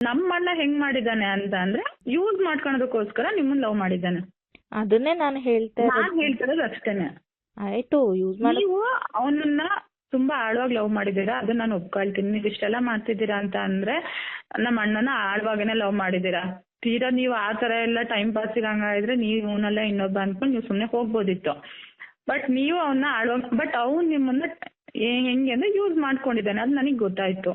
ನಮ್ಮ ಅಣ್ಣ ಹೆಂಗ್ ಮಾಡಿದಾನೆ ಅಂತ ಅಂದ್ರೆ ಯೂಸ್ ಮಾಡ್ಕೊಳೋದಕ್ಕೋಸ್ಕರ ನಿಮ್ಮನ್ನ ಲವ್ ಮಾಡಿದ್ದಾನೆ. ಅದನ್ನೇ ನಾನು ಹೇಳ್ತಿರೋದು ಅಷ್ಟೇನೆ. ಆಯ್ತು, ಯೂಸ್ ಮಾಡಿ ನೀವು ಅವನನ್ನ ತುಂಬಾ ಆಳವಾಗಿ ಲವ್ ಮಾಡಿದೀರಾ, ಅದನ್ನ ನಾನು ಒಪ್ಕೊಳ್ತೀನಿ. ನೀವು ಇಷ್ಟೆಲ್ಲ ಮಾಡ್ತಿದ್ದೀರಾ ಅಂತ ಅಂದ್ರೆ ನಮ್ಮ ಅಣ್ಣನ ಆಳವಾಗೇನೆ ಲವ್ ಮಾಡಿದೀರಾ. ತೀರಾ ನೀವು ಆ ತರ ಎಲ್ಲ ಟೈಮ್ ಪಾಸಿಗೆ ಹಂಗಾದ್ರೆ ನೀವು ಇವನೆಲ್ಲ ಇನ್ನೊಬ್ಬ ಅನ್ಕೊಂಡು ನೀವು ಸುಮ್ನೆ ಹೋಗ್ಬೋದಿತ್ತು. ಬಟ್ ನೀವು ಅವನ್ನ ಆಳವಾಗಿ, ಬಟ್ ಅವ್ನು ನಿಮ್ಮನ್ನ ಹೆಂಗೆ ಅಂದ್ರೆ ಯೂಸ್ ಮಾಡ್ಕೊಂಡಿದ್ದಾನೆ, ಅದು ನನಗೆ ಗೊತ್ತಾಯ್ತು.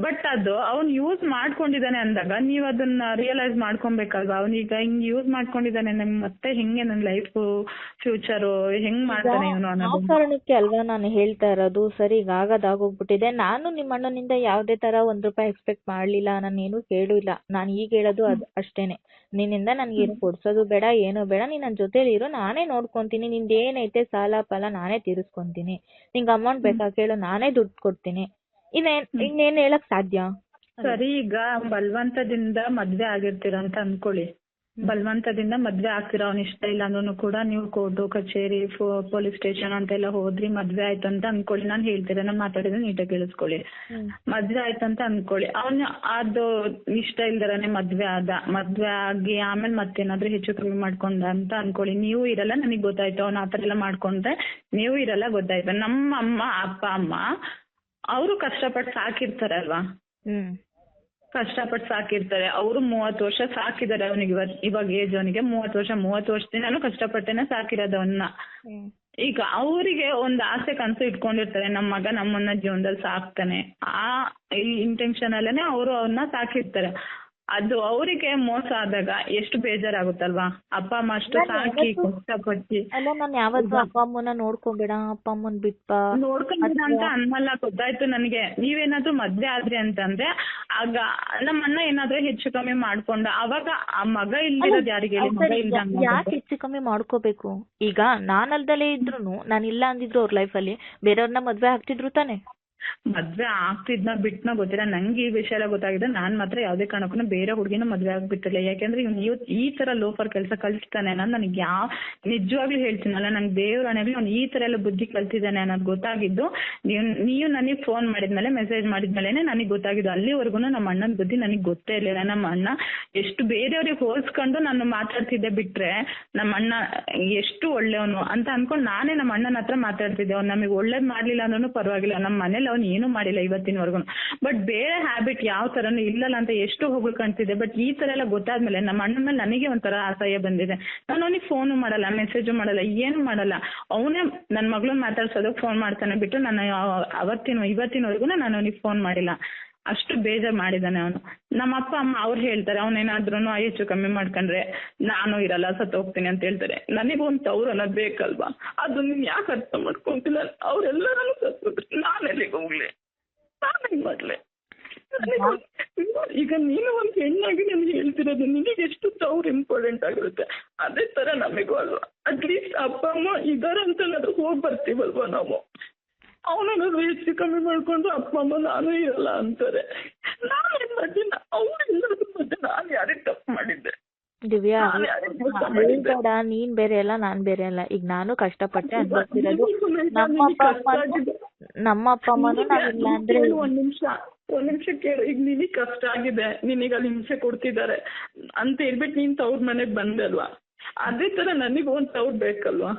ಬಟ್ ಅದು ಅವ್ನು ಯೂಸ್ ಮಾಡ್ಕೊಂಡಿದ್ದಾನೆ ಅಂದಾಗ ನೀವ್ ಅದನ್ನ ರಿಯಲೈಸ್ ಮಾಡ್ಕೊಬೇಕಲ್ವಾ. ಅವನೀಗ ಹಿಂಗ್ ಯೂಸ್ ಮಾಡ್ಕೊಂಡಿದ್ದಾನೆ, ನನ್ ಮತ್ತೆ ಹೆಂಗೆ ನನ್ ಲೈಫ್ ಫ್ಯೂಚರ್ ಹೆಂಗ್ ಮಾಡ್ತಾನೆ ಇವನು ಅನ್ನೋದು. ಆ ಕಾರಣಕ್ಕೆ ಅಲ್ವಾ ನಾನು ಹೇಳ್ತಾ ಇರೋದು. ಸರಿ, ಈಗ ಆಗೋಗ್ಬಿಟ್ಟಿದೆ. ನಾನು ನಿಮ್ಮ ಅಣ್ಣನಿಂದ ಯಾವ್ದೇ ತರ ₹1 ಎಕ್ಸ್ಪೆಕ್ಟ್ ಮಾಡ್ಲಿಲ್ಲ, ನಾನು ಏನು ಕೇಳಿಲ್ಲ. ನಾನು ಈಗ ಹೇಳೋದು ಅಷ್ಟೇನೆ, ನಿನ್ನಿಂದ ನನ್ಗೇನು ಕೊಡ್ಸೋದು ಬೇಡ, ಏನು ಬೇಡ, ನೀನ್ ನನ್ ಜೊತೆಲಿ ಇರೋ, ನಾನೇ ನೋಡ್ಕೊಂತೀನಿ. ನಿಂದ ಏನೈತೆ ಸಾಲ ಪಾಲ ನಾನೇ ತೀರಿಸ್ಕೊಂತೀನಿ. ನಿಂಗೆ ಅಮೌಂಟ್ ಬೇಕಾ ಕೇಳು, ನಾನೇ ದುಡ್ಡು ಕೊಡ್ತೀನಿ. ಇನ್ನೇನ್ ಹೇಳಕ್ ಸಾಧ್ಯ? ಸರಿ, ಈಗ ಬಲವಂತದಿಂದ ಮದ್ವೆ ಆಗಿರ್ತೀರ ಅಂತ ಅನ್ಕೊಳ್ಳಿ. ಬಲವಂತದಿಂದ ಮದ್ವೆ ಆಗ್ತೀರಾ, ಅವ್ನ ಇಷ್ಟ ಇಲ್ಲ ಅಂದ್ರೂ ಕೂಡ ನೀವು ಕೋರ್ಟು ಕಚೇರಿ ಪೊಲೀಸ್ ಸ್ಟೇಷನ್ ಅಂತೆಲ್ಲ ಹೋದ್ರಿ, ಮದ್ವೆ ಆಯ್ತು ಅಂತ ಅನ್ಕೊಳ್ಳಿ. ನಾನು ಹೇಳ್ತೀರಾ, ನಾನು ಮಾತಾಡಿದ್ರೆ ನೀಟಾಗಿ ಕೇಳಿಸ್ಕೊಳ್ಳಿ. ಮದ್ವೆ ಆಯ್ತು ಅಂತ ಅನ್ಕೊಳ್ಳಿ, ಅವ್ನ ಅದು ಇಷ್ಟ ಇಲ್ದರನೆ ಮದ್ವೆ ಆಗಿ ಆಮೇಲೆ ಮತ್ತೇನಾದ್ರೂ ಹೆಚ್ಚು ಕಮ್ಮಿ ಮಾಡ್ಕೊಂಡ ಅಂತ ಅನ್ಕೊಳ್ಳಿ. ನೀವು ಇರಲ್ಲ, ನನಗ್ ಗೊತ್ತಾಯ್ತು ಅವ್ನ ಆತರ ಎಲ್ಲ ಮಾಡ್ಕೊಂಡ್ರೆ ನೀವು ಇರಲ್ಲ, ಗೊತ್ತಾಯ್ತು. ನಮ್ಮ ಅಮ್ಮ ಅಪ್ಪ ಅಮ್ಮ ಅವರು ಕಷ್ಟಪಟ್ಟು ಸಾಕಿರ್ತಾರೆ ಅಲ್ವಾ, ಕಷ್ಟಪಟ್ಟು ಸಾಕಿರ್ತಾರೆ. ಅವರು 30 ವರ್ಷ ಸಾಕಿದ್ದಾರೆ ಅವನಿಗೆ. ಇವಾಗ ಏಜ್ ಅವನಿಗೆ 30 ವರ್ಷದಿಂದನೂ ಕಷ್ಟಪಟ್ಟೇನೆ ಸಾಕಿರೋದು ಅವನ್ನ. ಈಗ ಅವರಿಗೆ ಒಂದು ಆಸೆ ಕನಸು ಇಟ್ಕೊಂಡಿರ್ತಾರೆ, ನಮ್ಮ ಮಗ ನಮ್ಮನ್ನ ಜೀವನದಲ್ಲಿ ಸಾಕ್ತಾನೆ, ಆ ಇಂಟೆನ್ಷನ್ ಅಲ್ಲೇನೆ ಅವರು ಅವನ್ನ ಸಾಕಿರ್ತಾರೆ. ಅದು ಅವರಿಗೆ ಮೋಸ ಆದಾಗ ಎಷ್ಟು ಬೇಜಾರಾಗುತ್ತಲ್ವಾ. ಅಪ್ಪ ಅಮ್ಮ ಅಷ್ಟು ಸಾಕಿ ಕಷ್ಟಪಟ್ಟು. ಅಲ್ಲ, ನಾನು ಯಾವತ್ತೂ ಅಪ್ಪ ಅಮ್ಮನ ನೋಡ್ಕೊಂಬೇಡ, ಅಪ್ಪ ಅಮ್ಮನ್ ಬಿಟ್ಟ ನೋಡ್ಕೊಂಬೇಡ ಅಂತ ಅನ್ನಲ್ಲ, ಗೊತ್ತಾಯ್ತು ನನಗೆ. ನೀವೇನಾದ್ರೂ ಮದ್ವೆ ಆದ್ರಿ ಅಂತಂದ್ರೆ ಆಗ ನಮ್ಮ ಅಣ್ಣ ಏನಾದ್ರೂ ಹೆಚ್ಚು ಕಮ್ಮಿ ಮಾಡ್ಕೊಂಡ ಅವಾಗ ಆ ಮಗ ಇಲ್ದಿರೋದು ಯಾರಿಗೆ ಹೇಳಿ? ಮಗ ಇಲ್ದಂಗ ಯಾಕೆ ಹೆಚ್ಚು ಕಮ್ಮಿ ಮಾಡ್ಕೋಬೇಕು? ಈಗ ನಾನಲ್ದಲೇ ಇದ್ರು, ನಾನು ಇಲ್ಲ ಅಂದಿದ್ರು ಅವ್ರ ಲೈಫಲ್ಲಿ ಬೇರೆಯವ್ರನ್ನ ಮದ್ವೆ ಆಗ್ತಿದ್ರು ತಾನೆ. ಮದ್ವೆ ಆಗ್ತಿದ್ನ ಬಿಟ್ನ ಗೊತ್ತಿಲ್ಲ, ನಂಗೆ ಈ ವಿಷಯ ಎಲ್ಲ ಗೊತ್ತಾಗಿದೆ. ನಾನ್ ಮಾತ್ರ ಯಾವ್ದೇ ಕಾರಣಕ್ಕೂ ಬೇರೆ ಹುಡುಗಿನ ಮದ್ವೆ ಆಗ್ಬಿಟ್ಟಿಲ್ಲ. ಯಾಕೆಂದ್ರೆ ಇವ್ನು ಈ ತರ ಲೋಫರ್ ಕೆಲಸ ಕಲ್ತಿದ್ದಾನೆ ಅನ್ನೋದು ನನಗೆ ನಿಜವಾಗ್ಲೂ ಹೇಳ್ತೀನಲ್ಲ, ನಂಗೆ ದೇವ್ರಾಣೆಗಳು ಅವ್ನು ಈ ತರ ಎಲ್ಲ ಬುದ್ಧಿ ಕಲ್ತಿದ್ದಾನೆ ಅನ್ನೋದು ಗೊತ್ತಾಗಿದ್ದು ನೀವು ನನಗೆ ಫೋನ್ ಮಾಡಿದ್ಮೇಲೆ, ಮೆಸೇಜ್ ಮಾಡಿದ್ಮೇಲೆ ನನಗೆ ಗೊತ್ತಾಗಿದ್ದು. ಅಲ್ಲಿವರೆಗೂ ನಮ್ಮ ಅಣ್ಣನ ಬುದ್ಧಿ ನನಗೆ ಗೊತ್ತೇ ಇರಲಿಲ್ಲ. ನಮ್ಮ ಅಣ್ಣ ಎಷ್ಟು ಬೇರೆಯವ್ರಿಗೆ ಹೋಲ್ಸ್ಕೊಂಡು ನಾನು ಮಾತಾಡ್ತಿದ್ದೆ ಬಿಟ್ರೆ, ನಮ್ಮ ಅಣ್ಣ ಎಷ್ಟು ಒಳ್ಳೆಯವನು ಅಂತ ಅನ್ಕೊಂಡು ನಾನೇ ನಮ್ಮ ಅಣ್ಣನ ಹತ್ರ ಮಾತಾಡ್ತಿದ್ದೆ. ಅವ್ನು ನಮಗೆ ಒಳ್ಳೇದ್ ಮಾಡ್ಲಿಲ್ಲ ಅಂದ್ರೂ ಪರವಾಗಿಲ್ಲ, ನಮ್ಮ ಮನೇಲಿ ಅವ್ನು ಏನು ಮಾಡಿಲ್ಲ ಇವತ್ತಿನವರೆಗೂ. ಬಟ್ ಬೇರೆ ಹ್ಯಾಬಿಟ್ ಯಾವ ತರನು ಇಲ್ಲಲ್ಲ ಅಂತ ಎಷ್ಟು ಹೋಗಿ ಕಾಣ್ತಿದೆ. ಬಟ್ ಈ ತರ ಎಲ್ಲ ಗೊತ್ತಾದ್ಮೇಲೆ ನಮ್ಮ ಅಣ್ಣನ ಮೇಲೆ ನನಗೆ ಒಂಥರ ಅಸಹ್ಯ ಬಂದಿದೆ. ನಾನು ಅವನಿಗೆ ಫೋನು ಮಾಡಲ್ಲ, ಮೆಸೇಜು ಮಾಡಲ್ಲ, ಏನು ಮಾಡಲ್ಲ. ಅವನೇ ನನ್ನ ಮಗಳನ್ನ ಮಾತಾಡ್ಸೋದಕ್ಕೆ ಫೋನ್ ಮಾಡ್ತಾನೆ ಬಿಟ್ಟು ನಾನು ಇವತ್ತಿನವರೆಗೂ ನಾನು ಅವನಿಗೆ ಫೋನ್ ಮಾಡಿಲ್ಲ. ಅಷ್ಟು ಬೇಜಾರು ಮಾಡಿದ್ದಾನೆ ಅವನು. ನಮ್ಮ ಅಪ್ಪ ಅಮ್ಮ ಅವ್ರು ಹೇಳ್ತಾರೆ, ಅವನೇನಾದ್ರೂ ಹೆಚ್ಚು ಕಮ್ಮಿ ಮಾಡ್ಕೊಂಡ್ರೆ ನಾನು ಇರಲ್ಲ, ಸತ್ತೋಗ್ತೀನಿ ಅಂತ ಹೇಳ್ತಾರೆ. ನನಗೊಂದು ತವ್ರು ಅನ್ನೋದು ಬೇಕಲ್ವಾ? ಅದು ನೀನ್ ಯಾಕೆ ಅರ್ಥ ಮಾಡ್ಕೊಂತಿಲ್ಲ? ಅವ್ರೆಲ್ಲರೂ ಸತ್ತೋಗ್ರಿ, ನಾನು ಎಲ್ಲಿಗೆ ಹೋಗ್ಲಿ, ನಾನು ಹೆಂಗ್ ಮಾಡ್ಲಿ? ಈಗ ನೀನು ಒಂದು ಹೆಣ್ಣಾಗಿ ನನ್ಗೆ ಹೇಳ್ತಿರೋದು, ನಿನಗೆ ಎಷ್ಟು ತವ್ರು ಇಂಪಾರ್ಟೆಂಟ್ ಆಗಿರುತ್ತೆ, ಅದೇ ತರ ನಮಗೂ ಅಲ್ವಾ? ಅಟ್ಲೀಸ್ಟ್ ಅಪ್ಪ ಅಮ್ಮ ಇದಾರಂತನಾದ್ರೂ ಹೋಗಿ ಬರ್ತೀವಲ್ವಾ ನಾವು. ಅವನಾದ್ರು ಹೆಚ್ಚು ಕಮ್ಮಿ ಮಾಡ್ಕೊಂಡು ಅಪ್ಪ ಅಮ್ಮ ನಾನು ಇರಲ್ಲ ಅಂತಾರೆ. ನಾನೇನ್ ಮಾಡಿಲ್ಲ, ಅವ್ರು ಎಲ್ಲಾದ್ರೂ ಮತ್ತೆ ನಾನು ಯಾರಿಗೆ ತಪ್ಪು ಮಾಡಿದ್ದೆ? ದಿವ್ಯಾ, ನೀನ್ ಬೇರೆ ಅಲ್ಲ, ನಾನ್ ಬೇರೆ ಅಲ್ಲ. ಈಗ ನಾನು ಕಷ್ಟಪಟ್ಟೆ ಅನ್ಭವಿಸಿರೋದು. ನಮ್ಮ ಅಪ್ಪ ಅಮ್ಮನೂ ನಾವಿಲ್ಲ ಅಂದ್ರೆ ಒಂದ್ ನಿಮಿಷ ಕೇಳು. ಈಗ ನಿನಗೆ ಕಷ್ಟ ಆಗಿದೆ, ನಿನಗೆ ಅಲ್ಲಿ ಹಿಂಸೆ ಕೊಡ್ತಿದ್ದಾರೆ ಅಂತ ಹೇಳ್ಬಿಟ್ಟು ನೀನ್ ತವ್ರ ಮನೆಗ್ ಬಂದೆ ಅಲ್ವಾ? ಅದೇ ತರ ನನಗೂ ಒಂದ್ ತವ್ರು ಬೇಕಲ್ವಾ?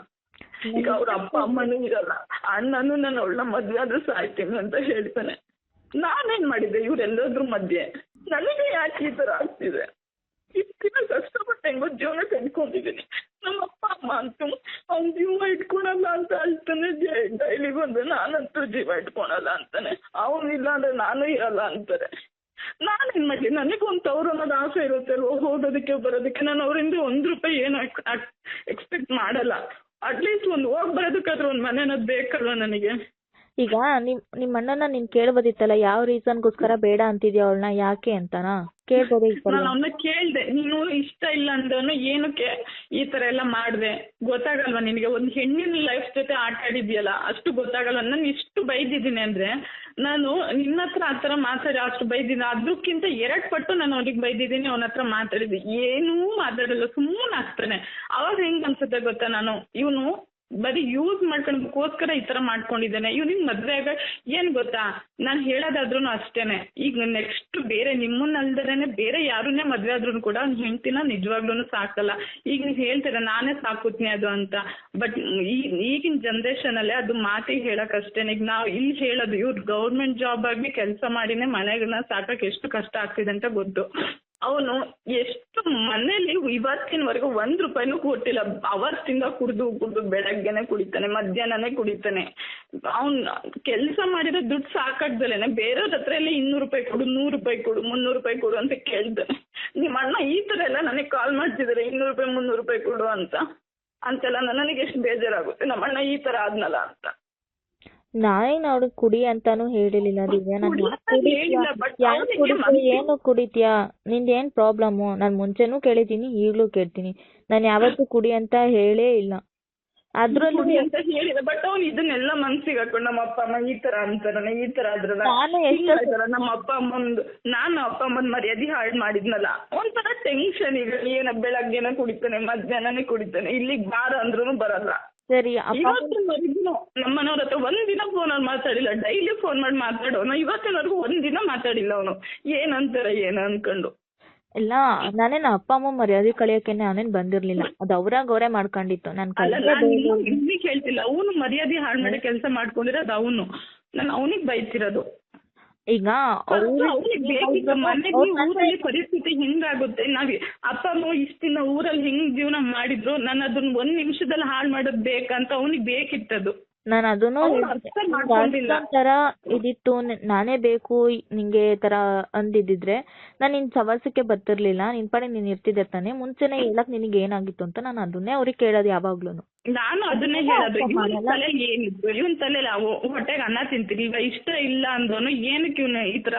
ಈಗ ಅವ್ರ ಅಪ್ಪ ಅಮ್ಮನೂ ಇರಲ್ಲ, ಅಣ್ಣನೂ ನಾನು ಅವಳನ್ನ ಮದ್ವೆ ಆದ್ರೂ ಸಾಯ್ತೀನಿ ಅಂತ ಹೇಳ್ತಾನೆ. ನಾನೇನ್ ಮಾಡಿದ್ದೆ ಇವ್ರೆಲ್ಲದ್ರ ಮಧ್ಯೆ? ನನಗೆ ಯಾಕೆ ಈ ತರ ಆಗ್ತಿದೆ? ಇಷ್ಟು ಕಷ್ಟಪಟ್ಟು ಹೆಂಗೋ ಜೀವನ ಕಟ್ಕೊಂಡಿದ್ದೀನಿ. ನಮ್ಮ ಅಪ್ಪ ಅಮ್ಮ ಅಂತೂ ಅವ್ನ ಜೀವ ಇಟ್ಕೊಳಲ್ಲ ಅಂತ ಹೇಳ್ತಾನೆ. ಡೈಲಿ ಬಂದು ನಾನಂತೂ ಜೀವ ಇಟ್ಕೊಳಲ್ಲ ಅಂತಾನೆ. ಅವನಿಲ್ಲ ಅಂದ್ರೆ ನಾನು ಇರಲ್ಲ ಅಂತಾರೆ. ನಾನೇನ್ ಮಾಡ್ಲಿ? ನನಗೊಂದು ತವ್ರು ಅನ್ನೋದು ಆಸೆ ಇರುತ್ತೆ ಅಲ್ವ, ಹೋಗೋದಕ್ಕೆ ಬರೋದಕ್ಕೆ. ನಾನು ಅವರಿಂದ ₹1 ಏನು ಎಕ್ಸ್ಪೆಕ್ಟ್ ಮಾಡಲ್ಲ. ಅಟ್ಲೀಸ್ಟ್ ಒಂದು ಹೋಗಿ ಬರೋದಕ್ಕಾದ್ರೂ ಒಂದು ಮನೆ ಅನ್ನೋದು ಬೇಕಲ್ವ ನನಗೆ? ಈಗ ನಿಮ್ ಅಣ್ಣನ ನೀನ್ ಕೇಳ್ಬೋದಿತ್ತಲ್ಲ, ಯಾವ ರೀಸನ್ಗೋಸ್ಕರ ಬೇಡ ಅಂತಿದ್ಯಾ ಅವಳನ್ನ, ಯಾಕೆ ಅಂತನಾ ಕೇಳ್ಬೋದಿತ್ತಲ್ಲ. ನಾನು ಅವನ್ನ ಕೇಳ್ದೆ, ನೀನು ಇಷ್ಟ ಇಲ್ಲ ಅಂದವನು ಏನಕ್ಕೆ ಈ ತರ ಎಲ್ಲ ಮಾಡ್ದೆ? ಗೊತ್ತಾಗಲ್ವಾ ನಿನಗೆ? ಒಂದು ಹೆಣ್ಣಿನ ಲೈಫ್ ಜೊತೆ ಆಟ ಆಡಿದ್ಯಲ್ಲ, ಅಷ್ಟು ಗೊತ್ತಾಗಲ್ವ? ನಾನು ಇಷ್ಟು ಬೈದಿದ್ದೀನಿ ಅಂದ್ರೆ ನಾನು ನಿನ್ನ ಹತ್ರ ಆ ಥರ ಮಾತಾಡಿ ಅಷ್ಟು ಬೈದಿದ್ದೀನಿ, ಅದಕ್ಕಿಂತ 2 ಪಟ್ಟು ನಾನು ಅವ್ರಿಗೆ ಬೈದಿದ್ದೀನಿ. ಅವನ ಹತ್ರ ಮಾತಾಡಿದ್ದೆ, ಏನೂ ಮಾತಾಡಲ್ಲ, ಸುಮ್ಮನೆ ಆಗ್ತಾನೆ. ಅವಾಗ ಹೆಂಗ್ ಅನ್ಸುತ್ತೆ ಗೊತ್ತಾ? ಇವನು ಬರೀ ಯೂಸ್ ಮಾಡ್ಕೊಳಕ್ಕೋಸ್ಕರ ಈ ತರ ಮಾಡ್ಕೊಂಡಿದ್ದಾನೆ. ಇವ್ನಿಗೆ ಮದ್ವೆ ಆಗ ಏನ್ ಗೊತ್ತಾ, ನಾನ್ ಹೇಳೋದಾದ್ರೂ ಅಷ್ಟೇನೆ, ಈಗ ನೆಕ್ಸ್ಟ್ ಬೇರೆ ನಿಮ್ಮನ್ನಲ್ದರೇನೆ ಬೇರೆ ಯಾರನ್ನೇ ಮದ್ವೆ ಆದ್ರೂ ಕೂಡ ಅವ್ನ ಹೆಂಡ್ತಿನ ನಿಜವಾಗ್ಲೂ ಸಾಕಲ್ಲ. ಈಗ ನೀವ್ ಹೇಳ್ತೀರ ನಾನೇ ಸಾಕುತ್ನಿ ಅದು ಅಂತ, ಬಟ್ ಈಗಿನ ಜನರೇಷನ್ ಅಲ್ಲೇ ಅದು ಮಾತಿಗೆ ಹೇಳಕ್ ಅಷ್ಟೇನೆ. ಈಗ ನಾವ್ ಇಲ್ಲಿ ಹೇಳೋದು ಇವ್ರು ಗೌರ್ಮೆಂಟ್ ಜಾಬ್ ಆಗಿ ಕೆಲಸ ಮಾಡಿನೇ ಮನೆಗಳನ್ನ ಸಾಕಕ್ ಎಷ್ಟು ಕಷ್ಟ ಆಗ್ತಿದೆ ಅಂತ ಗೊತ್ತು. ಅವನು ಎಷ್ಟು ಮನೇಲಿ ಇವತ್ತಿನವರೆಗೂ 1 ರೂಪಾಯಿನೂ ಕೊಟ್ಟಿಲ್ಲ. ಅವತ್ತಿಂದ ಕುಡ್ದು ಬೆಳಗ್ಗೆನೆ ಕುಡಿತಾನೆ, ಮಧ್ಯಾಹ್ನನೇ ಕುಡಿತಾನೆ. ಅವ್ನ್ ಕೆಲಸ ಮಾಡಿರೋ ದುಡ್ಡು ಸಾಕಾಗ್ದಲೇನೆ ಬೇರೆಯವ್ರ ಹತ್ರ ಎಲ್ಲ 200 ರೂಪಾಯಿ ಕೊಡು, 100 ರೂಪಾಯಿ ಕೊಡು, 300 ರೂಪಾಯಿ ಕೊಡು ಅಂತ ಕೇಳ್ತಾನೆ. ನಿಮ್ಮ ಅಣ್ಣ ಈ ತರ ಎಲ್ಲ ನನಗೆ ಕಾಲ್ ಮಾಡ್ತಿದ್ದಾರೆ 200 ರೂಪಾಯಿ 300 ರೂಪಾಯಿ ಕೊಡು ಅಂತೆಲ್ಲ ನನಗೆ ಎಷ್ಟು ಬೇಜಾರಾಗುತ್ತೆ. ನಮ್ಮ ಅಣ್ಣ ಈ ತರ ಆದ್ನಲ್ಲ ಅಂತ. ನಾನೇನು ಅವ್ಳಿಗೆ ಕುಡಿ ಅಂತಾನು ಹೇಳಿರ್ಲಿಲ್ಲ ದಿವ್ಯಾ. ಏನು ಕುಡಿತೀಯಾ, ನಿಂದೇನ್ ಪ್ರಾಬ್ಲಮ್ಮು? ನಾನ್ ಮುಂಚೆನೂ ಕೇಳಿದೀನಿ, ಈಗ್ಲೂ ಕೇಳ್ತೀನಿ. ನಾನ್ ಯಾವತ್ತೂ ಕುಡಿ ಅಂತ ಹೇಳೇ ಇಲ್ಲ. ಅದ್ರಲ್ಲೂ ಅಂತ ಹೇಳಿದ, ಬಟ್ ಅವ್ನು ಇದನ್ನೆಲ್ಲ ಮನ್ಸಿಗೆ ಹಾಕೊಂಡು ನಮ್ಮ ಅಪ್ಪ ಅಮ್ಮ ಈ ತರ ಅಂತಾರನೆ, ಈ ತರ ಆದ್ರ ನಮ್ಮ ಅಪ್ಪ ಅಮ್ಮನ್ ಮರ್ಯಾದೆ ಹಾಳು ಮಾಡಿದ್ನಲ್ಲ, ಒಂಥರ ಟೆನ್ಷನ್. ಈಗ ಏನ ಬೆಳಗ್ಗೆನ ಕುಡಿತಾನೆ, ಮಧ್ಯಾಹ್ನನೇ ಕುಡಿತಾನೆ, ಇಲ್ಲಿಗೆ ಬಾರ ಅಂದ್ರೂ ಬರಲ್ಲ. ಸರಿ, ನಮ್ಮನವ್ರ ಹತ್ರ ಒಂದಿನ ಫೋನಲ್ಲಿ ಮಾತಾಡಿಲ್ಲ. ಡೈಲಿ ಫೋನ್ ಮಾಡಿ ಮಾತಾಡೋನು, ಇವತ್ತಿನವರೆಗೂ ಒಂದಿನ ಮಾತಾಡಿಲ್ಲ ಅವನು. ಏನಂತಾರೆ ಏನೋ ಅನ್ಕೊಂಡು. ಇಲ್ಲ, ನಾನೇನು ಅಪ್ಪ ಅಮ್ಮ ಮರ್ಯಾದೆ ಕಳಿಯಕ್ಕೆ ನಾನೇನ್ ಬಂದಿರ್ಲಿಲ್ಲ. ಅದು ಅವ್ರೇ ಮಾಡ್ಕೊಂಡಿತ್ತು. ನಾನು ಹೇಳ್ತಿಲ್ಲ, ಅವನು ಮರ್ಯಾದೆ ಹಾಳು ಮಾಡೋ ಕೆಲಸ ಮಾಡ್ಕೊಂಡಿರೋದು ಅವನು. ನಾನು ಅವನಿಗೆ ಬೈತಿರೋದು. ಈಗ ಊರಲ್ಲಿ ಪರಿಸ್ಥಿತಿ ಹಿಂಗಾಗುತ್ತೆ. ಅಪ್ಪ ಅಮ್ಮ ಇಷ್ಟಿನ ಊರಲ್ಲಿ ಹಿಂಗ್ ಜೀವನ ಮಾಡಿದ್ರು, ನಾನು ಅದನ್ನ 1 ನಿಮಿಷದಲ್ಲಿ ಹಾಳು ಮಾಡೋದ್ ಬೇಕಂತ ಅವನಿಗೆ ಬೇಕಿತ್ತದು. ನಾನು ಅದನ್ನು ತರ ಇದಿತ್ತು, ನಾನೇ ಬೇಕು ನಿಂಗೆ ತರ ಅಂದಿದ್ರೆ ನಾನು ನಿನ್ ಸವಾಸಕ್ಕೆ ಬರ್ತಿರ್ಲಿಲ್ಲ. ನಿನ್ ಪಾಡಿ ನೀನ್ ಇರ್ತಿದ್ದೆ ತಾನೆ. ಮುಂಚೆನೆ ಹೇಳಕ್ ನಿನಗೆ ಏನಾಗಿತ್ತು ಅಂತ ನಾನು ಅದನ್ನೇ ಅವ್ರಿಗೆ ಕೇಳೋದು ಯಾವಾಗ್ಲೂನು. ನಾನು ಅದನ್ನೇ ಹೇಳೋದು. ಇವನ್ ತಲೆಯಲ್ಲಿ ಏನಿತ್ತು, ಇವನ್ ತಲೆಯಲ್ಲಿ ಹೊಟ್ಟೆಗೆ ಅನ್ನ ತಿಂತೀನಿ, ಈಗ ಇಷ್ಟ ಇಲ್ಲ ಅಂದೋನು ಏನಕ್ಕೆ ಇವನು ಈ ತರ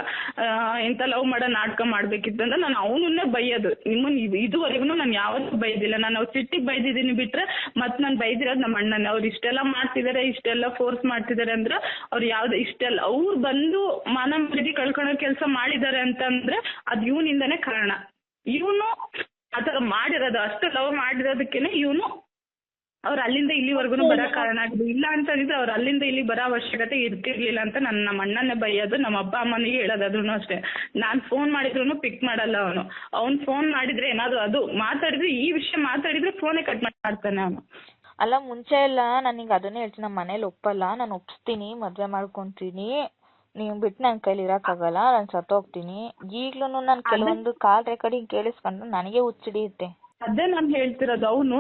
ಎಂತ ಲವ್ ಮಾಡೋ ನಾಟಕ ಮಾಡ್ಬೇಕಿತ್ತು ಅಂತ ನಾನು ಅವನನ್ನೇ ಬೈಯೋದು. ನಿಮ್ಮನ್ನ ಇದುವರೆಗೂ ನಾನು ಯಾವತ್ತೂ ಬೈದಿಲ್ಲ. ನಾನು ಅವ್ರ ಸಿಟ್ಟಿಗೆ ಬೈದಿದ್ದೀನಿ ಬಿಟ್ರೆ ಮತ್ ನಾನು ಬೈದಿರೋದು ನಮ್ಮ ಅಣ್ಣನೇ. ಅವ್ರು ಇಷ್ಟೆಲ್ಲ ಮಾಡ್ತಿದಾರೆ, ಇಷ್ಟೆಲ್ಲ ಫೋರ್ಸ್ ಮಾಡ್ತಿದಾರೆ ಅಂದ್ರೆ ಅವ್ರು ಯಾವ್ದು ಇಷ್ಟೆಲ್ಲ ಅವ್ರು ಬಂದು ಮಾನ ಮರ್ಯಾದೆ ಕಳ್ಕೊಳ್ಳೋ ಕೆಲಸ ಮಾಡಿದ್ದಾರೆ ಅಂತಂದ್ರೆ ಅದು ಇವನಿಂದಾನೇ ಕಾರಣ. ಇವನು ಆತರ ಮಾಡಿರೋದು, ಅಷ್ಟು ಲವ್ ಮಾಡಿರೋದಕ್ಕೇನೆ ಇವನು ಅವ್ರು ಅಲ್ಲಿಂದ ಇಲ್ಲಿವರೆಗೂ ಬರೋ ಕಾರಣ ಆಗಿದೆ. ಇಲ್ಲ ಅಂತಂದಿದ್ರೆ ಅವ್ರು ಅಲ್ಲಿಂದ ಇಲ್ಲಿ ಬರೋ ಅವಶ್ಯಕತೆ ಇರ್ತಿರ್ಲಿಲ್ಲ ಅಂತ ನಮ್ಮ ಅಣ್ಣನೇ ಬೈಯೋದು. ನಮ್ಮ ಅಪ್ಪ ಅಮ್ಮನಿಗೆ ಹೇಳೋದಾದ್ರೂ ಅಷ್ಟೇ. ನಾನ್ ಫೋನ್ ಮಾಡಿದ್ರು ಪಿಕ್ ಮಾಡಲ್ಲ ಅವನು. ಅವ್ನ್ ಫೋನ್ ಮಾಡಿದ್ರೆ ಏನಾದ್ರು ಅದು ಮಾತಾಡಿದ್ರೆ, ಈ ವಿಷಯ ಮಾತಾಡಿದ್ರೆ ಫೋನೇ ಕಟ್ ಮಾಡ್ತಾನೆ ಅವನು. ಅಲ್ಲ, ಮುಂಚೆ ಎಲ್ಲ ನನಗೆ ಅದನ್ನೇ ಹೇಳ್ತೀನಿ, ನಮ್ಮ ಮನೇಲಿ ಒಪ್ಪಲ್ಲ, ನಾನು ಒಪ್ಸ್ತೀನಿ, ಮದ್ವೆ ಮಾಡ್ಕೊಂತೀನಿ, ನೀವ್ ಬಿಟ್ಟು ನನ್ ಕೈಲಿ ಇರಕ್ಕಾಗಲ್ಲ, ನಾನು ಸತ್ತೋಗ್ತೀನಿ. ಈಗ್ಲೂನು ನಾನು ಕೆಲವೊಂದು ಕಾಲ್ ರೆಕಾರ್ಡಿಂಗ್ ಕೇಳಿಸ್ಕೊಂಡ್ರೆ ನನಗೆ ಹುಚ್ಚಿಡಿಯುತ್ತೆ. ಅದೇ ನಾನು ಹೇಳ್ತಿರೋದು. ಅವನು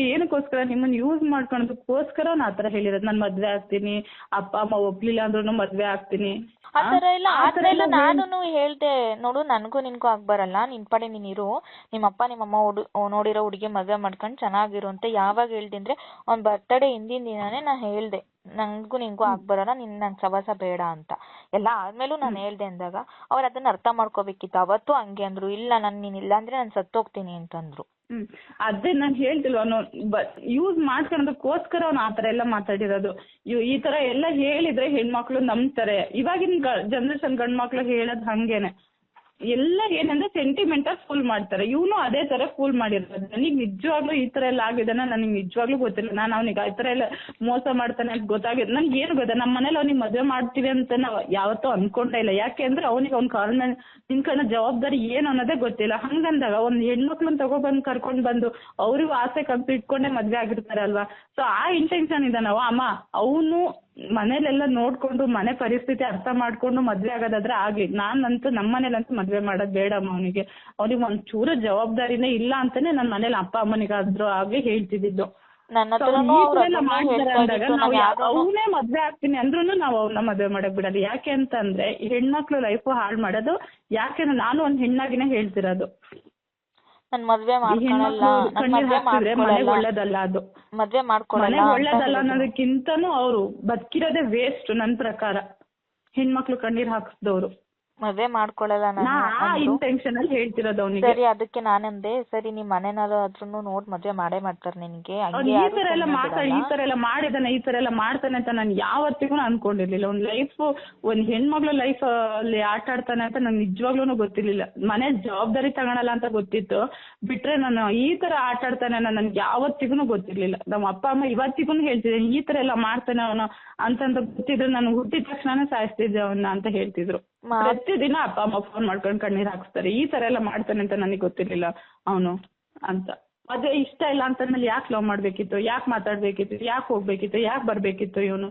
ಏನಕ್ಕೋಸ್ಕರ ನಿಮ್ಮನ್ನ ಯೂಸ್ ಮಾಡ್ಕೊಳೋದಕ್ಕೋಸ್ಕರ ಅವ್ನು ಆತರ ಹೇಳಿರೋದು. ನಾನು ಮದ್ವೆ ಆಗ್ತೀನಿ, ಅಪ್ಪ ಅಮ್ಮ ಒಪ್ಲಿಲ್ಲ ಅಂದ್ರೂ ಮದ್ವೆ ಆಗ್ತೀನಿ. ಆತರ ಎಲ್ಲ ನಾನು ಹೇಳ್ದೆ ನೋಡು, ನನ್ಗೂ ನಿನ್ಗೂ ಆಗ್ಬರಲ್ಲ, ನಿನ್ ಪಾಡಿ ನೀನ್ ಇರು, ನಿಮ್ಮಪ್ಪ ನಿಮ್ಮಮ್ಮ ನೋಡಿರೋ ಹುಡುಗಿ ಮದ್ವೆ ಮಾಡ್ಕೊಂಡ್ ಚೆನ್ನಾಗಿರು ಅಂತ ಯಾವಾಗ ಹೇಳ್ದೆ ಅಂದ್ರೆ ಅವ್ನ್ ಬರ್ತಡೇ ಹಿಂದಿನ ದಿನಾನೇ ನಾ ಹೇಳ್ದೆ, ನನ್ಗೂ ನಿನ್ಗೂ ಆಗ್ಬರಲ್ಲ, ನನ್ ಸವಾಸ ಬೇಡ ಅಂತ. ಎಲ್ಲ ಆದ್ಮೇಲೂ ನಾನು ಹೇಳ್ದೆ ಅಂದಾಗ ಅವ್ರು ಅದನ್ನ ಅರ್ಥ ಮಾಡ್ಕೋಬೇಕಿತ್ತು. ಅವತ್ತು ಹಂಗೆ ಅಂದ್ರು, ಇಲ್ಲ ನೀನ್ ಇಲ್ಲ ಅಂದ್ರೆ ನಾನು ಸತ್ತೋಗ್ತೀನಿ ಅಂತಂದ್ರು. ಅದೇ ನಾನು ಹೇಳ್ತಿಲ್ವ, ಅವನು ಯೂಸ್ ಮಾಡ್ಕೊಳೋದಕ್ಕೋಸ್ಕರ ಅವ್ನು ಆತರ ಎಲ್ಲ ಮಾತಾಡಿರೋದು. ಈ ತರ ಎಲ್ಲ ಹೇಳಿದ್ರೆ ಹೆಣ್ಮಕ್ಳು ನಂಬ್ತಾರೆ. ಇವಾಗಿನ ಜನರೇಷನ್ ಗಂಡ್ ಮಕ್ಳು ಹೇಳೋದ್ ಹಂಗೇನೆ. ಎಲ್ಲ ಏನಂದ್ರೆ ಸೆಂಟಿಮೆಂಟ್ ಫುಲ್ ಮಾಡ್ತಾರೆ. ಇವನು ಅದೇ ತರ ಫುಲ್ ಮಾಡಿರೋದು. ನನಗೆ ನಿಜವಾಗ್ಲೂ ಈ ತರ ಎಲ್ಲ ಆಗಿದಾನ ನನಗೆ ನಿಜವಾಗ್ಲೂ ಗೊತ್ತಿಲ್ಲ. ನಾನು ಅವನಿಗೆ ಈ ತರ ಎಲ್ಲ ಮೋಸ ಮಾಡ್ತಾನೆ ಅಂತ ಗೊತ್ತಾಗಿದೆ. ನನ್ಗೆ ಏನು ಗೊತ್ತಾ, ನಮ್ಮ ಮನೇಲಿ ಅವ್ನಿಗೆ ಮದುವೆ ಮಾಡ್ತೀವಿ ಅಂತ ನಾವು ಯಾವತ್ತೂ ಅನ್ಕೊಂಡೇ ಇಲ್ಲ. ಯಾಕೆ ಅಂದ್ರೆ ಅವನಿಗೆ ಅವ್ನ ಕಾಲ ಮೇಲೆ ನಿನ್ಕನ್ನ ಜವಾಬ್ದಾರಿ ಏನು ಅನ್ನೋದೇ ಗೊತ್ತಿಲ್ಲ. ಹಂಗಂದಾಗ ಒಂದ್ ಹೆಣ್ಮಕ್ಳನ್ನ ತಗೊಬಂದು ಕರ್ಕೊಂಡ್ ಬಂದು ಅವ್ರಿಗೂ ಆಸೆ ಕಲ್ಪಿ ಇಟ್ಕೊಂಡೇ ಮದ್ವೆ ಆಗಿರ್ತಾರೆ ಅಲ್ವಾ. ಸೊ ಆ ಇಂಟೆನ್ಷನ್ ಇದೆ ನಾವು ಅಮ್ಮ ಅವನು ಮನೇಲೆಲ್ಲ ನೋಡ್ಕೊಂಡು ಮನೆ ಪರಿಸ್ಥಿತಿ ಅರ್ಥ ಮಾಡ್ಕೊಂಡು ಮದ್ವೆ ಆಗೋದಾದ್ರೆ ಆಗ್ಲಿ. ನಾನಂತೂ ನಮ್ಮ ಮನೇಲಂತೂ ಮದ್ವೆ ಮಾಡೋದ್ ಬೇಡಮ್ಮ. ಅವನಿಗೆ ಒಂದ್ ಚೂರ ಜವಾಬ್ದಾರಿನೇ ಇಲ್ಲ ಅಂತಾನೆ ನನ್ ಮನೇಲಿ ಅಪ್ಪ ಅಮ್ಮನಿಗಾದ್ರೂ ಆಗ್ಲಿ ಹೇಳ್ತಿದ್ದು. ಅವನೇ ಮದ್ವೆ ಆಗ್ತೀನಿ ಅಂದ್ರೂ ನಾವು ಅವ್ನ ಮದ್ವೆ ಮಾಡಕ್ ಬಿಡೋದು. ಯಾಕೆ ಅಂತಂದ್ರೆ ಹೆಣ್ಮಕ್ಳು ಲೈಫ್ ಹಾಳು ಮಾಡೋದು. ಯಾಕೆಂದ್ರೆ ನಾನು ಒಂದ್ ಹೆಣ್ಣಾಗಿನೇ ಹೇಳ್ತಿರೋದು. ನನ್ ಮದ್ವೆ ಮಾಡ್ಕೊಳ್ಳಲ್ಲ, ಒಳ್ಳೇದಲ್ಲ ಅದು. ಮದ್ವೆ ಮಾಡ್ಕೊಳ್ಳಲ್ಲ ಒಳ್ಳೇದಲ್ಲ ಅನ್ನೋದಕ್ಕಿಂತನೂ ಅವ್ರು ಬದುಕಿರೋದೇ ವೇಸ್ಟ್ ನನ್ ಪ್ರಕಾರ. ಹೆಣ್ಮಕ್ಳು ಕಣ್ಣೀರ್ ಹಾಕಿಸ್ದವ್ರು. ಮದ್ವೆ ಮಾಡ್ಕೊಳಲ್ಲ ನಾ ನಾನು ಆ ಅಂದ್ರು. ಇಂಟೆನ್ಷನ್ ಅಲ್ಲಿ ಹೇಳ್ತಿರೋದು ಅವನಿಗೆ. ಸರಿ ಅದಕ್ಕೆ ನಾನಂದೆ ಸರಿ ನಿಮ್ ಮನೆನಾದ್ರು ಅದ್ರೂನು ನೋಡ್ ಮದ್ವೆ ಮಾಡೇ ಮಾಡ್ತಾರೆ ನಿನ್ಗೆ ಹಂಗೆ ಈ ಯಾರು ತರ ಎಲ್ಲ ಸುಮ್ನೆ ಈ ತರ ಎಲ್ಲ ಮಾಡಿದಾನೆ ಈ ತರ ಎಲ್ಲ ಮಾಡ್ತಾನೆ ಅಂತ ನಾನು ಯಾವತ್ತಿಗೂ ಅನ್ಕೊಂಡಿರ್ಲಿಲ್ಲ. ಒಂದ್ ಲೈಫ್ ಒಂದ್ ಹೆಣ್ಮಗ್ಳು ಲೈಫ್ ಅಲ್ಲಿ ಆಟ ಆಡ್ತಾನೆ ಅಂತ ನಂಗೆ ನಿಜವಾಗ್ಲೂ ಗೊತ್ತಿರ್ಲಿಲ್ಲ. ಮನೆ ಜವಾಬ್ದಾರಿ ತಗೊಳಲ್ಲ ಅಂತ ಗೊತ್ತಿತ್ತು, ಬಿಟ್ರೆ ನಾನು ಈ ತರ ಆಟ ಆಡ್ತಾನೆ ಅನ್ನೋ ನನ್ಗೆ ಯಾವತ್ತಿಗೂ ಗೊತ್ತಿರ್ಲಿಲ್ಲ. ನಮ್ಮ ಅಪ್ಪ ಅಮ್ಮ ಇವತ್ತಿಗೂ ಹೇಳ್ತಿದ್ದೀನಿ ಈ ತರ ಎಲ್ಲ ಮಾಡ್ತಾನೆ ಅವನು ಅಂತಂತ ಗೊತ್ತಿದ್ರೆ ನಾನು ಹುಟ್ಟಿದ ತಕ್ಷಣನೇ ಸಾಯಿಸ್ತಿದ್ದೆ ಅವನ್ನ ಅಂತ ಹೇಳ್ತಿದ್ರು. ಪ್ರತಿದಿನ ಅಪ್ಪ ಅಮ್ಮ ಫೋನ್ ಮಾಡ್ಕೊಂಡು ಕಣ್ಣೀರ್ ಹಾಕ್ಸ್ತಾರೆ. ಈ ತರ ಎಲ್ಲ ಮಾಡ್ತಾನೆ ಅಂತ ನನಗೆ ಗೊತ್ತಿರ್ಲಿಲ್ಲ ಅವನು ಅಂತ. ಅದೇ ಇಷ್ಟ ಇಲ್ಲ ಅಂತಂದ್ಮೇಲೆ ಯಾಕೆ ಲವ್ ಮಾಡ್ಬೇಕಿತ್ತು, ಯಾಕೆ ಮಾತಾಡ್ಬೇಕಿತ್ತು, ಯಾಕೆ ಹೋಗ್ಬೇಕಿತ್ತು, ಯಾಕೆ ಬರ್ಬೇಕಿತ್ತು ಇವನು?